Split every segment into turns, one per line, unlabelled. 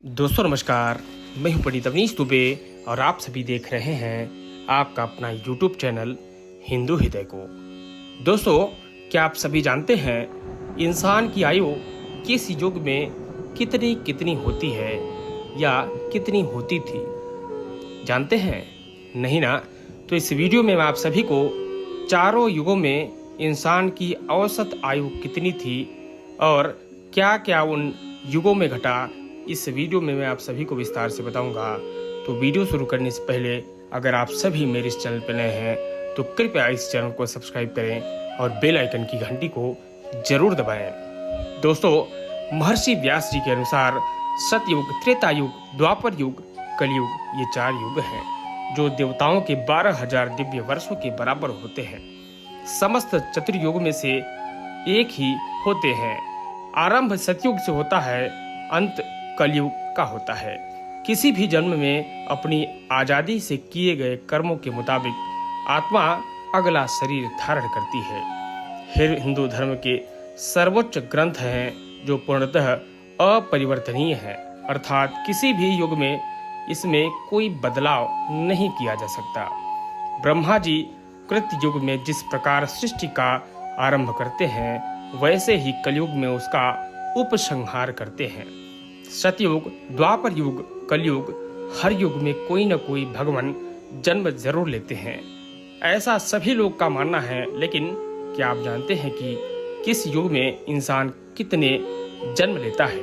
दोस्तों नमस्कार। मैं हूं पंडित अवनीश दुबे और आप सभी देख रहे हैं आपका अपना YouTube चैनल हिंदू हृदय को। दोस्तों, क्या आप सभी जानते हैं इंसान की आयु किस युग में कितनी कितनी होती है या कितनी होती थी? जानते हैं? नहीं ना? तो इस वीडियो में मैं आप सभी को चारों युगों में इंसान की औसत आयु कितनी थी और क्या क्या उन युगों में घटा, इस वीडियो में मैं आप सभी को विस्तार से बताऊंगा। तो वीडियो शुरू करने से पहले अगर आप सभी मेरे इस चैनल पर नए हैं तो कृपया इस चैनल को सब्सक्राइब करें और बेल आइकन की घंटी को जरूर दबाएं। दोस्तों, महर्षि व्यास जी के अनुसार सतयुग, त्रेता युग, द्वापर युग, कलयुग, ये 4 युग हैं जो देवताओं के 12,000 दिव्य वर्षों के बराबर होते हैं। समस्त चतुर्युग में से एक ही होते हैं। आरंभ सतयुग से होता है, अंत कलयुग का होता है। किसी भी जन्म में अपनी आजादी से किए गए कर्मों के मुताबिक आत्मा अगला शरीर धारण करती है। हिंदू धर्म के सर्वोच्च ग्रंथ हैं जो पूर्णतः अपरिवर्तनीय है, अर्थात किसी भी युग में इसमें कोई बदलाव नहीं किया जा सकता। ब्रह्मा जी कृत युग में जिस प्रकार सृष्टि का आरंभ करते हैं वैसे ही कलयुग में उसका उपसंहार करते हैं। सतयुग, द्वापर युग, कलयुग, हर युग में कोई न कोई भगवान जन्म जरूर लेते हैं, ऐसा सभी लोग का मानना है। लेकिन क्या आप जानते हैं कि किस युग में इंसान कितने जन्म लेता है?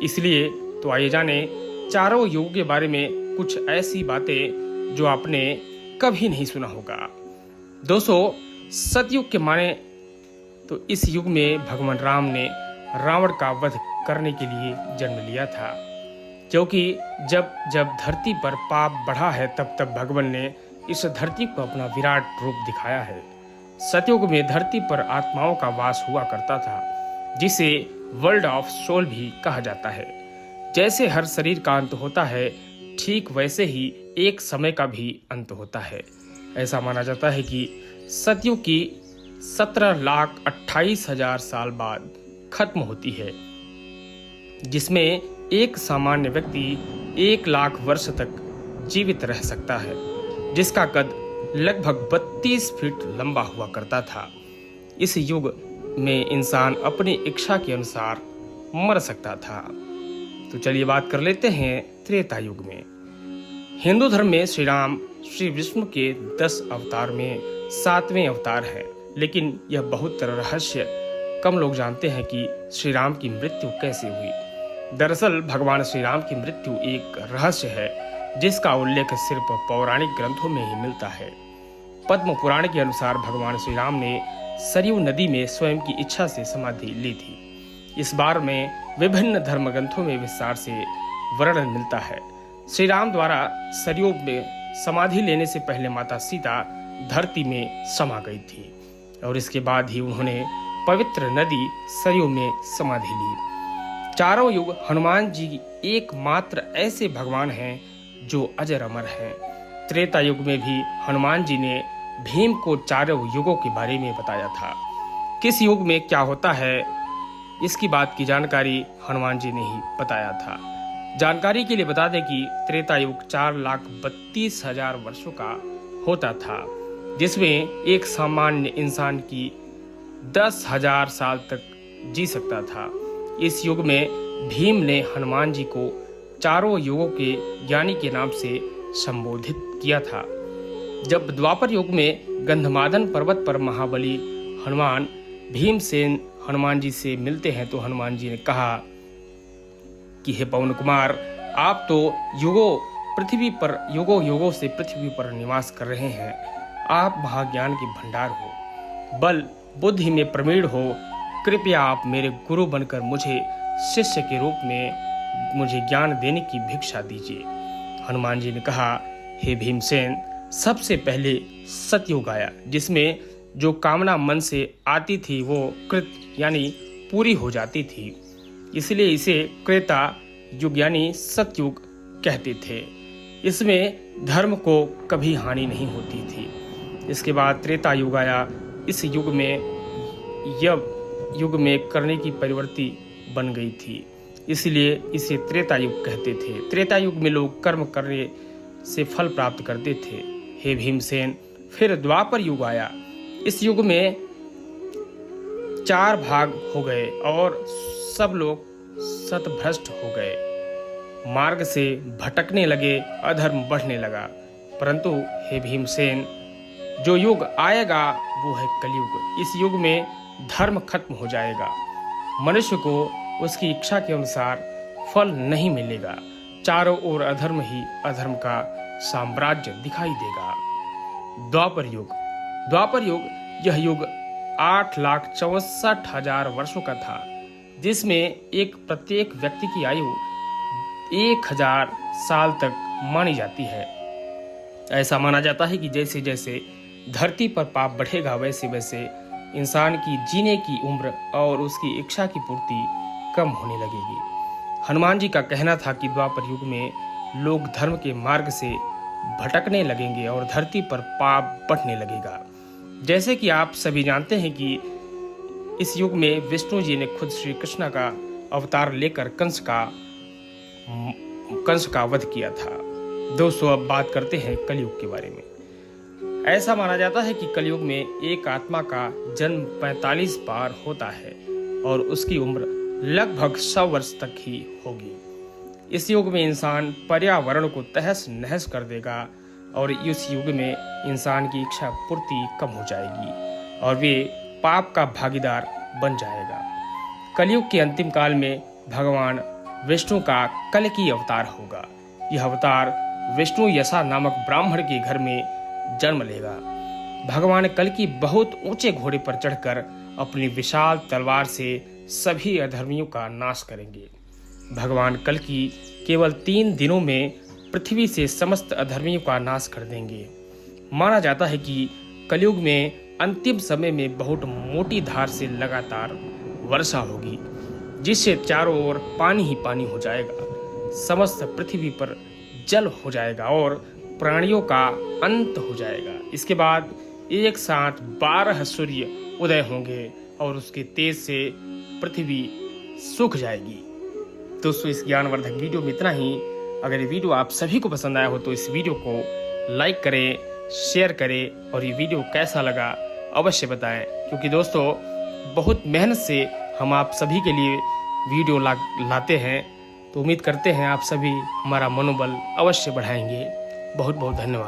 इसलिए तो आइए जाने चारों युग के बारे में कुछ ऐसी बातें जो आपने कभी नहीं सुना होगा। दोस्तों, सतयुग के माने तो इस युग में भगवान राम ने रावण का वध करने के लिए जन्म लिया था, क्योंकि जब जब धरती पर पाप बढ़ा है तब तब भगवान ने इस धरती को अपना विराट रूप दिखाया है। सतयुग में धरती पर आत्माओं का वास हुआ करता था, जिसे वर्ल्ड ऑफ सोल भी कहा जाता है। जैसे हर शरीर का अंत होता है, ठीक वैसे ही एक समय का भी अंत होता है। ऐसा माना जाता है कि सतयुग की 17,28,000 साल बाद खत्म होती है, जिसमें एक सामान्य व्यक्ति 1,00,000 वर्ष तक जीवित रह सकता है, जिसका कद लगभग 32 फीट लंबा हुआ करता था। इस युग में इंसान अपनी इच्छा के अनुसार मर सकता था। तो चलिए बात कर लेते हैं त्रेता युग में। हिंदू धर्म में श्री राम श्री विष्णु के 10 अवतार में 7वें अवतार है, लेकिन यह बहुत रहस्य कम लोग जानते हैं कि श्री राम की मृत्यु कैसे हुई। दरअसल भगवान श्री राम की मृत्यु एक रहस्य है जिसका उल्लेख सिर्फ पौराणिक ग्रंथों में ही मिलता है। पद्म पुराण के अनुसार भगवान श्री राम ने सरयू नदी में स्वयं की इच्छा से समाधि ली थी। इस बारे में विभिन्न धर्म ग्रंथों में विस्तार से वर्णन मिलता है। श्री राम द्वारा सरयू में समाधि लेने से पहले माता सीता धरती में समा गई थी और इसके बाद ही उन्होंने पवित्र नदी सरयू में समाधि ली। चारों युग हनुमान जी एकमात्र ऐसे भगवान हैं जो अजर अमर हैं। त्रेता युग में भी हनुमान जी ने भीम को चारों युगों के बारे में बताया था। किस युग में क्या होता है, इसकी बात की जानकारी हनुमान जी ने ही बताया था। जानकारी के लिए बता दें कि त्रेता युग 4,32,000 वर्षों का होता था, जिसमें एक सामान्य इंसान की 10,000 साल तक जी सकता था। इस युग में भीम ने हनुमान जी को चारों युगों के ज्ञानी के नाम से संबोधित किया था। जब द्वापर युग में गंधमादन पर्वत पर महाबली हनुमान भीमसेन हनुमान जी से मिलते हैं तो हनुमान जी ने कहा कि हे पवन कुमार, आप तो युगों युगों से पृथ्वी पर निवास कर रहे हैं। आप महाज्ञान के भंडार हो, बल बुद्धि में प्रवीण हो। कृपया आप मेरे गुरु बनकर मुझे शिष्य के रूप में मुझे ज्ञान देने की भिक्षा दीजिए। हनुमान जी ने कहा, हे भीमसेन, सबसे पहले सतयुग आया, जिसमें जो कामना मन से आती थी वो कृत यानी पूरी हो जाती थी, इसलिए इसे त्रेता युग यानी सतयुग कहते थे। इसमें धर्म को कभी हानि नहीं होती थी। इसके बाद त्रेता युग आया। इस युग में करने की प्रवृत्ति बन गई थी। इसलिए इसे त्रेता युग कहते थे। त्रेता युग में लोग कर्म करने से फल प्राप्त करते थे। हे भीमसेन, फिर द्वापर युग आया। इस युग में 4 भाग हो गए और सब लोग सतभ्रष्ट हो गए, मार्ग से भटकने लगे, अधर्म बढ़ने लगा। परंतु हे भीमसेन, जो युग आएगा वो है कलयुग। इस युग में धर्म खत्म हो जाएगा, मनुष्य को उसकी इच्छा के अनुसार फल नहीं मिलेगा, चारों ओर अधर्म ही अधर्म का साम्राज्य दिखाई देगा। द्वापर युग। द्वापर युग, यह युग 8,64,000 वर्षों का था, जिसमें प्रत्येक व्यक्ति की आयु 1000 साल तक मानी जाती है। ऐसा माना जाता है कि जैसे जैसे धरती पर पाप बढ़ेगा, वैसे वैसे इंसान की जीने की उम्र और उसकी इच्छा की पूर्ति कम होने लगेगी। हनुमान जी का कहना था कि द्वापर युग में लोग धर्म के मार्ग से भटकने लगेंगे और धरती पर पाप बढ़ने लगेगा। जैसे कि आप सभी जानते हैं कि इस युग में विष्णु जी ने खुद श्री कृष्ण का अवतार लेकर कंस का वध किया था। दोस्तों, अब बात करते हैं कलयुग के बारे में। ऐसा माना जाता है कि कलयुग में एक आत्मा का जन्म 45 बार होता है और उसकी उम्र लगभग 100 वर्ष तक ही होगी। इस युग में इंसान पर्यावरण को तहस नहस कर देगा और इस युग में इंसान की इच्छा पूर्ति कम हो जाएगी और वे पाप का भागीदार बन जाएगा। कलयुग के अंतिम काल में भगवान विष्णु का कल्कि अवतार होगा। यह अवतार विष्णु यशा नामक ब्राह्मण के घर में जन्म लेगा। भगवान कल्कि बहुत ऊंचे घोड़े पर चढ़कर अपनी विशाल तलवार से सभी अधर्मियों का नाश करेंगे। भगवान कल्कि केवल 3 दिनों में पृथ्वी से समस्त अधर्मियों का नाश कर देंगे। माना जाता है कि कलयुग में अंतिम समय में बहुत मोटी धार से लगातार वर्षा होगी, जिससे चारों ओर पानी ही पानी हो जाएगा, समस्त पृथ्वी पर जल हो जाएगा और प्राणियों का अंत हो जाएगा। इसके बाद एक साथ 12 सूर्य उदय होंगे और उसके तेज से पृथ्वी सूख जाएगी। दोस्तों, इस ज्ञानवर्धक वीडियो में इतना ही। अगर ये वीडियो आप सभी को पसंद आया हो तो इस वीडियो को लाइक करें, शेयर करें और ये वीडियो कैसा लगा अवश्य बताएं, क्योंकि दोस्तों बहुत मेहनत से हम आप सभी के लिए वीडियो लाते हैं। तो उम्मीद करते हैं आप सभी हमारा मनोबल अवश्य बढ़ाएंगे। बहुत बहुत धन्यवाद।